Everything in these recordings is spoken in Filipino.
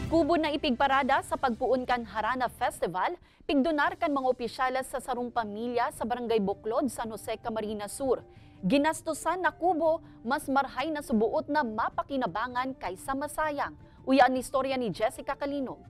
Kubo na ipigparada sa pagpuon kan Harana Festival, pigdonar kan mga opisyalas sa sarong pamilya sa Barangay Buklod, San Jose, Camarines Sur. Ginastusan na kubo, mas marhay na subuot na mapakinabangan kaysa masayang. Uyan ni istorya ni Jessica Kalinog.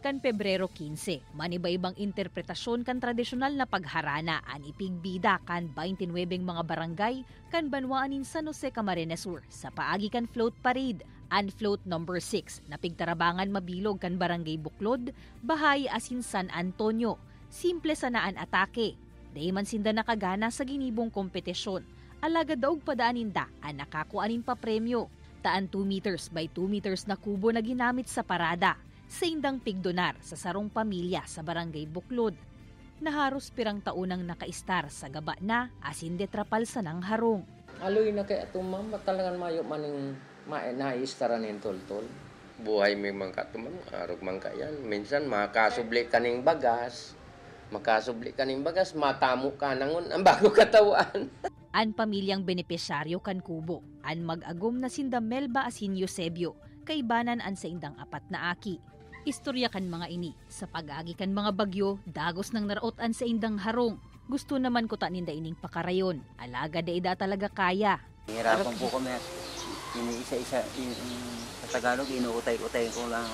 Kan Pebrero 15, maniba-ibang interpretasyon kan tradisyonal na pagharana an ipigbida kan 29 mga barangay kan banwaanin San Jose, Camarines Sur sa paagi kan float parade an float number 6 na pigtarabangan mabilog kan Barangay Buklod, Bahay asin San Antonio. Simple sa naan atake. Day man sinda nakagana sa ginibong kompetisyon. Alaga daog padaaninda an nakakuanin pa premyo. Taan 2 meters by 2 meters na kubo na ginamit sa parada. Sa indang pigdonar sa sarong pamilya sa Barangay Buklod. Naharos pirang taunang nakaistar sa gaba na asin detrapal sa nang harong. Aloy na kaya tumam, talagang mayo maning naistaran ng tol-tol. Buhay may mga katumam, arog man kayan. Minsan makasubli ka ng bagas, matamo ka nangon, ang bago katawan. An pamilyang benepisyaryo kan kubo, an mag-agom na sinda Melba asin Eusebio, kaibanan an sa indang apat na aki. Istorya kan mga ini, sa pag-agi kan mga bagyo, dagos ng naraotan sa indang harong. Gusto naman ko taninda ining pakarayon, alaga da ida talaga kaya. Hirapan po kami, isa-isa, sa Tagalog, inuutay-utay ko lang.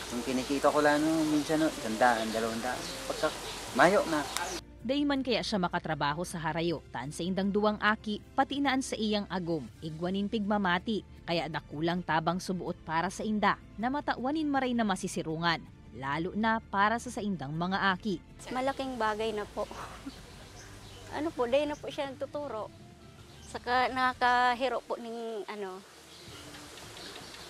Kung kinikita ko lang, minsan, 100, 200, pagka mayo na. Day man kaya siya makatrabaho sa harayo, taan sa indang duwang aki, pati inaan sa iyang agom, igwanin pigmamati, kaya dakulang tabang subuot para sa inda, na matawanin maray na masisirungan, lalo na para sa indang mga aki. Malaking bagay na po. Day na po siya nagtuturo. Saka nakakahiro po ng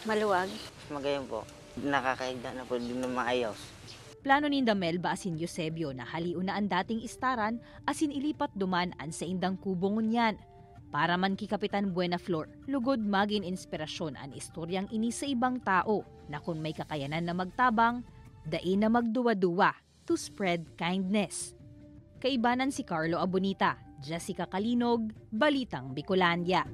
maluwag. Magayon po, nakakaigda na po din na maayos. Plano ninda Melba asin Eusebio na haliun na ang dating istaran asin ilipat duman an sa indang kubongon yan. Para man ki Kapitan Buena Flor, lugod maging inspirasyon an istoryang ini sa ibang tao na kung may kakayanan na magtabang, dain na magduwa-duwa to spread kindness. Kaibanan si Carlo Abonita, Jessica Kalinog, Balitang Bicolandia.